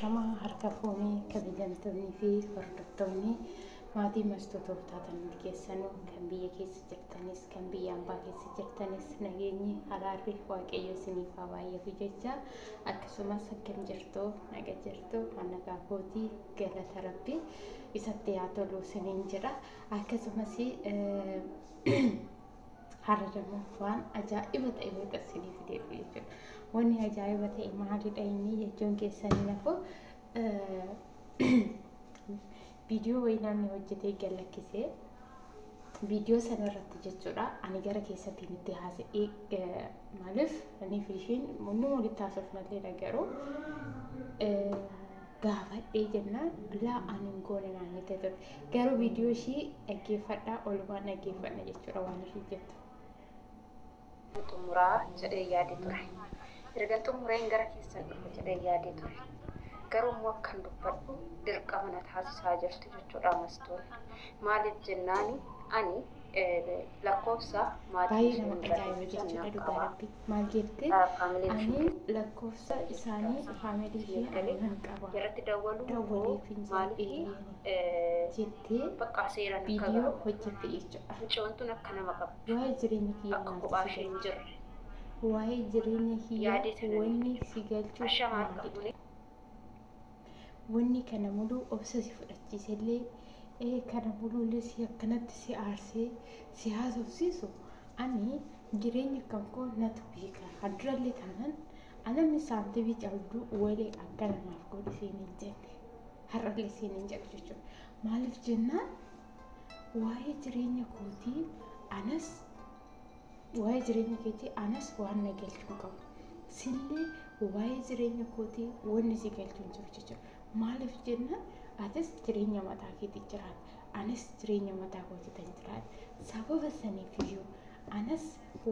Ashamaa harka foonii kabajamtoonni fi hordoftoonni maatii mastootootaan keessanuu kan biyya keessa jirtanis kan biyya ambaa keessa jirtanis nageenyi araarri waaqayyo isiniif haa baay'atu jecha akkasumas akkam jirtu naga jirtu nagaa kootii galata rabbii isatti haa tolu isiniin jira akkasumas har'aadammoo waan ajaa'iba ta'e bakka isiniif deebi'ee jechuudha. Wanni ajaa'iba ta'e maalidha inni jechuun keessanii nafoo viidiyoo wayii namni hojjetee galakkisee viidiyoo sana irratti jechuudha ani gara keessattiin itti haasa'ee maaliif ani fi ishiin nu walitti haasofnallee dhagaruu gaafadhee jennaan laa ani hin goone naan jette ture garuu viidiyoo ishii dhaggeeffadhaa olumaan dhaggeeffadha jechuudha waan ishii jettu. Xumuraa jedhee yaade ture. Erga xumureen gara keessan dhufu jedhee yaade ture. Garuu immoo akkan dubbadhu dirqama na taasisaa jirti jechuudha mastoon. Maaliif jennaani ani lakkoofsa maatii nama ajaa'iba jechuudha dhugaa rabbi maal jette ani lakkoofsa isaanii faamilii fi kan qaba irratti dawwaliif hin jettee bakka seeraan viidiyoo hojjette jechuudha. Mucoontun akka nama qaba waa'ee jireenya kiyyaa akka kophaa ishee hin jirre waa'ee jireenya kiyyaa wanni si galchuu ashamaa qabune wanni kana muluu obsa si fudhachiisellee kana mulullee si akkanatti si aarsee si haasofsiisu ani jireenya kan koo natu beeka hadrallee taanan anamni saantibii cabduu walee akka namaaf godhi siin hin jenne har'allee siin hin jedhu jechuudha maaliif jennaan waa'ee jireenya kootii anas waa'ee jireenya keetii anas waan na galchuu qabu sillee waa'ee jireenya kootii wanni si galchuu hin jiru jechuudha maaliif jennaan atis jireenya mataa keetii jiraata anas jireenya mataa kootii tan jiraata sababa saniif iyyuu anas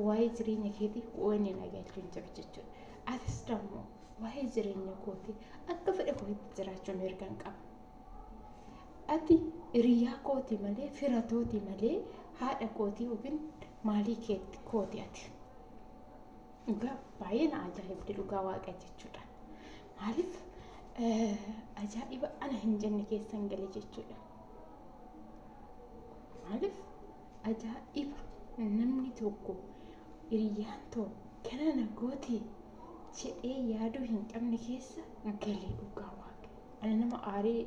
waa'ee jireenya keetii wanni na galchuu hin jiru jechuudha atis dammoo waa'ee jireenya kootii akka fedha kootiitti jiraachuu mirgan qaba ati hiriyaa kootii malee firatootii malee haadha kootii yookiin maalii kooti ati dhugaa baay'ee na ajaa'ibdi dhugaa waaqa jechuudha maaliif ajaa'iba ana hin jenne keessan gale jechuudha maaliif ajaa'iba namni tokko hiriyyaan tokko kana na gooti jedhee yaaduu hin qabne keessa galee dhugaa waaqa ani nama aaree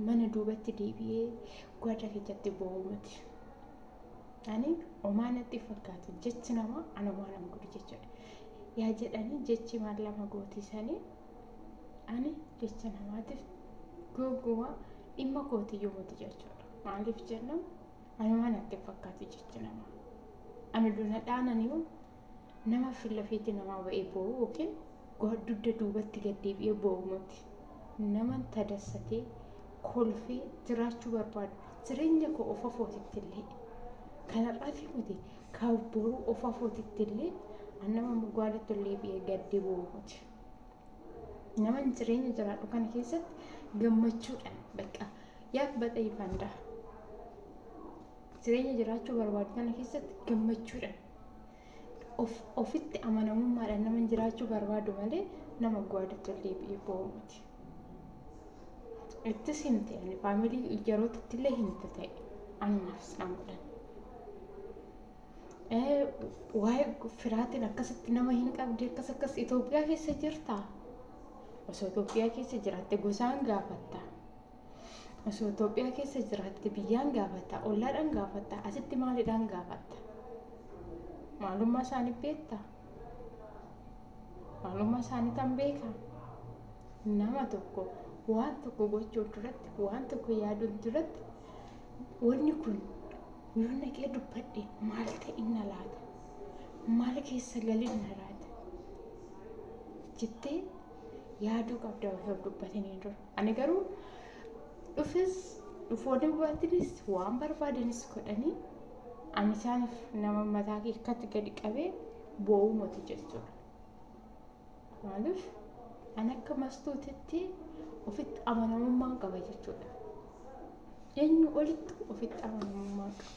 mana duubatti deebi'ee gwada keessatti bo'uumati ani omaanatti fakkaatu jechi nama ana waan godhu jechuudha yaa jedhanii jechi maal lama gootisanii ani jecha namaatiif goggowa dhimma kootiyyuu miti jechuudha maaliif jennaan ani waan itti fakkaatu jechi nama ani duna dhaananiiru nama filafiitti nama ba'ee bo'u yookiin dugda duubatti gad deebi'ee bo'u miti nama tadassatee kolfee jiraachuu barbaadu jireenya koo of afootitti illee kanarraafi miti kaabboruu of afootitti illee nama gwaadatti illee bi'ee gaddee bo'u miti nama jireenya jiraadhu kana keessatti gammachuudhaan bakka yaabbaxa ifanda jireenya jiraachuu barbaadu kana keessatti gammachuudhaan ofitti amanamummaadhaan nama jiraachuu barbaadu malee nama gwaadatti illee bi'ee bo'u miti ittis himte ani faamilii yerootti illee himte ta'e anumaafis namuudhaan waa'ee firaatiin akkasitti nama hin qabde akkas Itoophiyaa keessa jirtaa osoo Itoophiyaa keessa jiraatte gosaan gaafatta osoo Itoophiyaa keessa jiraatte biyyaan gaafatta ollaadhaan gaafatta asitti maalidhaan gaafatta maalummaa isaanii beekta maalummaa isaanii tan beeka nama tokko waan tokko gochuu duratti waan tokko yaaduun duratti wanni kun yoo naqee dubbadhe maal ta'e na laata maal keessa galii na laata jettee yaaduu qabda osoo dubbatanii dura ani garuu dhufoonni baatinis waan barbaadanis godhanii ani isaaniif nama mataa keessatti gadi qabee bo'uu miti jechuudha maaliif ani akka mastuutitti ofitti amanamummaan qaba jechuudha eenyu olitti ofitti amanamummaan qaba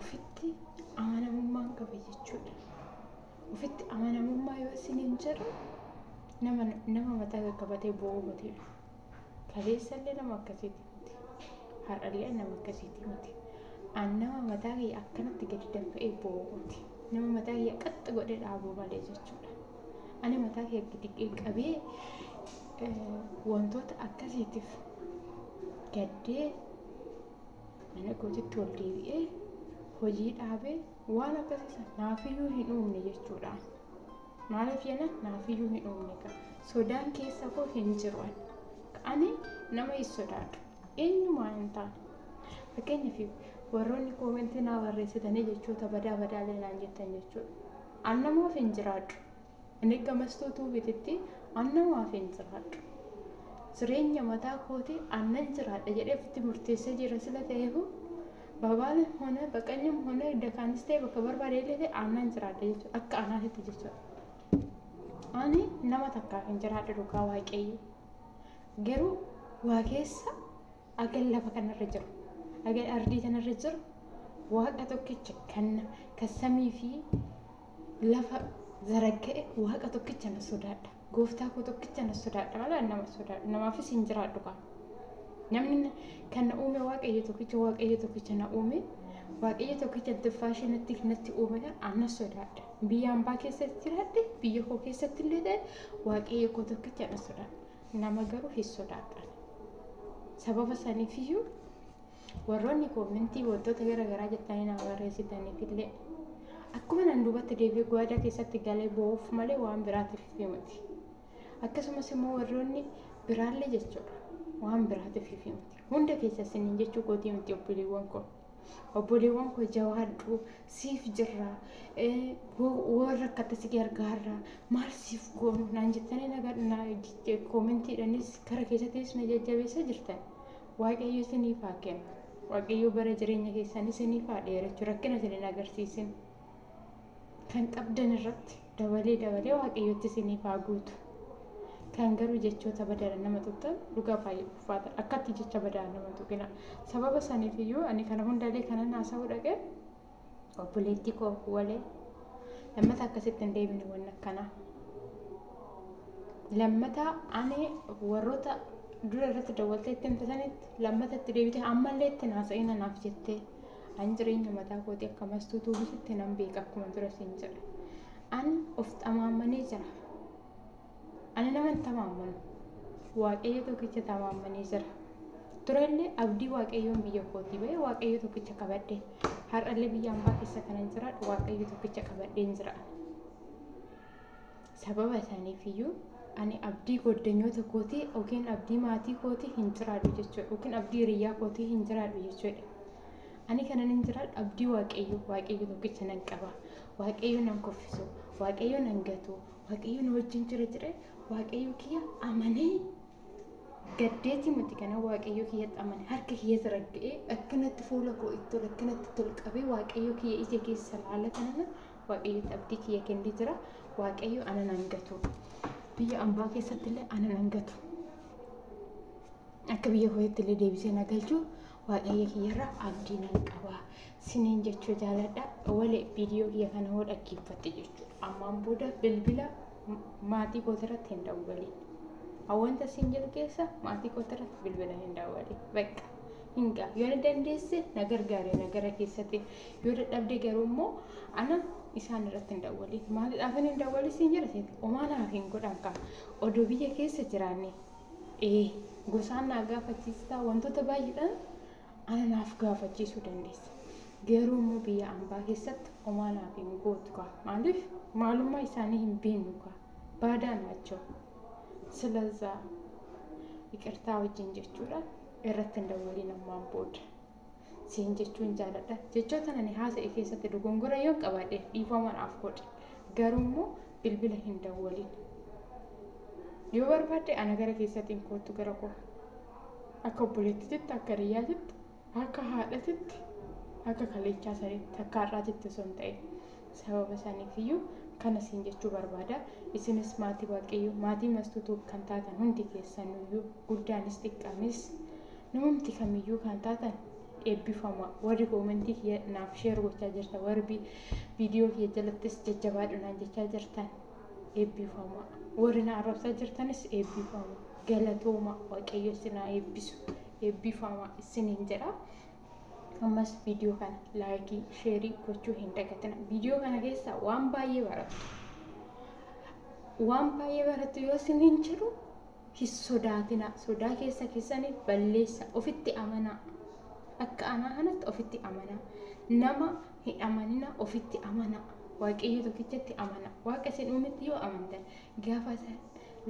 ofitti amanamummaan qaba jechuudha ofitti amanamummaa yoo isin hin jedhu nama mataa qaqqabatee boo'u miti. Kaleessallee nama akkasiiti miti. Har'allee nama akkasiiti miti. An nama mataa kiyya akkanatti gadi dafa'ee boo'u miti. Nama mataa kiyya qaxxa godhee dhaabuu malee jechuudha. Ani mataa kiyya gadi qabee wantoota akkasiitiif gaddee mana kootitti ol deebi'ee hojii dhaabee waan akkasiisa naafiyyuu hin uumne jechuudha. Maaliif jenna naafiyyuu hin uumne qaba. Sodaan keessa koo hin jiru. Ani nama hin sodaadhu. Eenyumaa hin taane. Fakkeenyaaf warroonni koomentii naa barreessitanii jechoota badaa badaalee naan jettan jechuudha. An namaaf hin jiraadhu. Inni gamastootuu bititti an namaaf hin jiraadhu. Jireenya mataa kootii annan jiraadha jedhee ofitti murteessee jira sila ta'eefu babaan hona baqanyam hona dakaanis ta'e bakka barbaadee ta'e annan jiraadha jechuudha. Akka anaatitti jechuudha. Ani nama takkaaf hin jiraadhu dhugaa waaqayyo. Garuu waa keessa agan lafa kanarra jiru. Agan ardii kanarra jiru waaqa tokkicha kan samii fi lafa zaragga'e waaqa tokkicha na sodaadha. Gooftaa koo tokkicha na sodaadha malee nama sodaadha. Namaafis hin jiraadhu qaba. Namni kan na uume waaqayyo tokkicha na uume waaqayyo tokkicha tuffaashee natti uume ana sodaadha. Biyya hambaa keessatti jiraadhe biyya koo keessatti illee ta'e waaqayyo koo tokkicha na sodaadha. Nama garuu hin sodaadha. Sababa saniifiyyuu warroonni koomentii wantoota garaagaraa jettanii nama barreessitaniif illee akkuma nan duubatti deebi'ee gaadaa keessatti galee boo'uuf malee waan biraatiif miti. Akkasumas immoo warroonni biraallee jechuudha waan biraatiif miti. Hunda keessa isiniin jechuu gootii miti obboleewwan koo. Obboleewwan koo jawaadhu siif jirra warra akkatti si gargaarra maal siif goonu naan jettanii nagaa koomentiidhaanis kara keessattis na jajjabeessa jirtan. Waaqayyo isiniif haa kennu. Waaqayyo bara jireenya keessanii isiniif haa dheerachuu rakkina isiniin agarsiisin. Kan qabdan irratti dabalee waaqayyotti isiniif haa guutu. Kan garuu jechoota badaa nama tuqxan dhugaa baay'ee ulfaata. Akkatti jecha badaa nama tuqina. Sababa saniifiyyuu ani kana hundaalee kanan haasa'uu dhaqee obboleettii koo walee lammata akkasitti hin deebine waan akkanaa. Lammata ani warroota dura irratti dawwaltee itti himtatanitti lammata itti deebitee ammallee itti haasa'ina naaf jettee an jireenya mataa kootii akka mastuutuu bisitti nan beeka akkuma dura siin jedhe. Ani of xamaamanii jira. Ani nama hin tamaamanu. Waaqayyo tokkicha tamaamanii jira. Durallee abdii waaqayyoon biyya kootii bahee waaqayyo tokkicha qabadhee har'allee biyya hambaa keessa kanan jiraadhu waaqayyo tokkicha qabadheen jira. Sababa isaaniifiyyuu ani abdii goddanyoota kootii yookiin abdii maatii kootii hin jiraadhu jechuudha. Yookiin abdii hiriyyaa kootii hin jiraadhu jechuudha. Ani kanan hin jiraadhu abdii waaqayyo tokkicha nan qaba. Waaqayyo nan koffisu, waaqayyo nan gatu, waaqayyo na wajjin jira waaqayyo kiyya amanee gaddeetii miti kana waaqayyo kiyyatti amane harka kiyya zaragga'ee akkanatti fuula koo itti akkanatti tolqabee waaqayyo kiyya ija keessa laala kanana waaqayyotti abdii kiyya kennee jira. Waaqayyo ana nan gatu. Biyya hambaa keessatti illee ana nan gatu. Akka biyya kootti illee deebisee na galchuu waaqayyo kiyyarraa abdii nan qaba. Siniin jechuu jaaladha. Walee viidiyoo kiyya kana hoo dhaggeeffatte jechuudha. Ammaan booda bilbila maatii kootirratti hin dawwaliin. Awwanta siin jedhu keessa maatii kootirratti bilbila hin dawwaliin. Bakka hingaa yoo na dandeesse na gargaare nagara keessatti yoo dadhabde garuu immoo ana isaan irratti hin dawwaliin. Maaliidhaaf hin dawwaliin siin jedha seeti omaanaaf hin godhan qaba. Odoo biyya keessa jiraanne gosaan naa gaafachiistaa wantoota baay'eedhaan ana naaf gaafachiisuu dandeessa. Garuu immoo biyya hambaa keessatti omaanaaf hin gootu qaba. Maaliif maalummaa isaanii hin beeknu qaba. Baadaa naachoo. Silazaa ይቅርታ wajjin jechuudha irratti hin dawwaliin ammaan booda. Siin jechuun jaaladha. Jechoota ani haasa'e keessatti dogongora yoo qabaadhe dhiifama naaf godhi. Garuu immoo bilbila hin dawwaliin. Yoo barbaadde ana gara keessatti kootu gara koo. Akka obboleettiitti, akka hiriyyaatti, akka haadhatitti, akka kaleechaa sanitti, akka har'aatitti osoo hin ta'in. Sababa saniifiyyuu kana siin jechuu barbaada. Isinis maatii waaqayyo, maatii mastuutuu kan taatan hundi keessanuyyuu guddaanis xiqqaanis namumti kamiyyuu kan taatan eebbifama. Warri koomentii kiyya naaf sheer gochaa jirtan, warri viidiyoo kiyya jalattis jajjabaadhunaan jechaa jirtan eebbifama. warina arrabsaa jirtanis eebbifama galatooma waaqayyo sinaa eebbisu eebbifama isiniin jedha. Ammas viidiyoo kana laayikii sheerii gochuu hin dagatina. Viidiyoo kana keessa waan baay'ee barattu yoo isiniin jiru hin sodaatina. Sodaa keessanii balleessa ofitti amanaa. Akka anaa kanatti ofitti amanaa. Nama hin amanina ofitti amanaa. Waaqayyo tokkichatti amanaa. Waaqa isin uumetti yoo amantan gaafa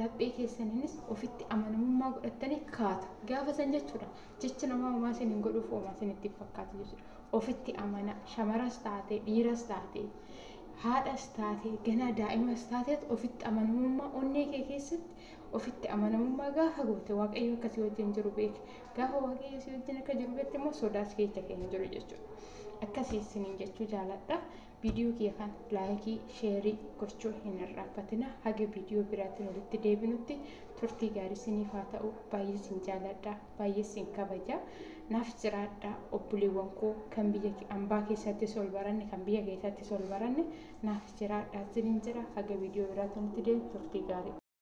laphee keessaniinis ofitti amanamummaa godhattanii kaatu. Gaafa san jechuudha. Jecha namaa homaa isin hin godhuuf homaa isinitti fakkaatu jechuudha. Ofitti amanaa. Shamaras taate, dhiiras taate, haadhas taate, ganaa daa'imas taate ofitti amanamummaa onnee kee keessatti ofitti amanamummaa gaafa goote waaqayyo akkasii wajjin jiru beeki. Gaafa waaqayyo si wajjin akka jiru beekte immoo sodaas keessa keenya jiru jechuudha. Akkasii isiniin jechuu jaaladha. Viidiyoo kee kan laayikii sheerii gochuu hin irraanfatina. Haga viidiyoo biraatiin walitti deebinutti turtii gaarii isiniif haa ta'u. Baay'ee isin jaaladha. Baay'ee isin kabaja. Naaf jiraadha. Obboleewwan koo kan biyya ambaa keessattis ol baranne kan biyya keessattis ol baranne naaf jiraadha isiniin jira. Haga viidiyoo biraatiin walitti deebinu turtii gaarii.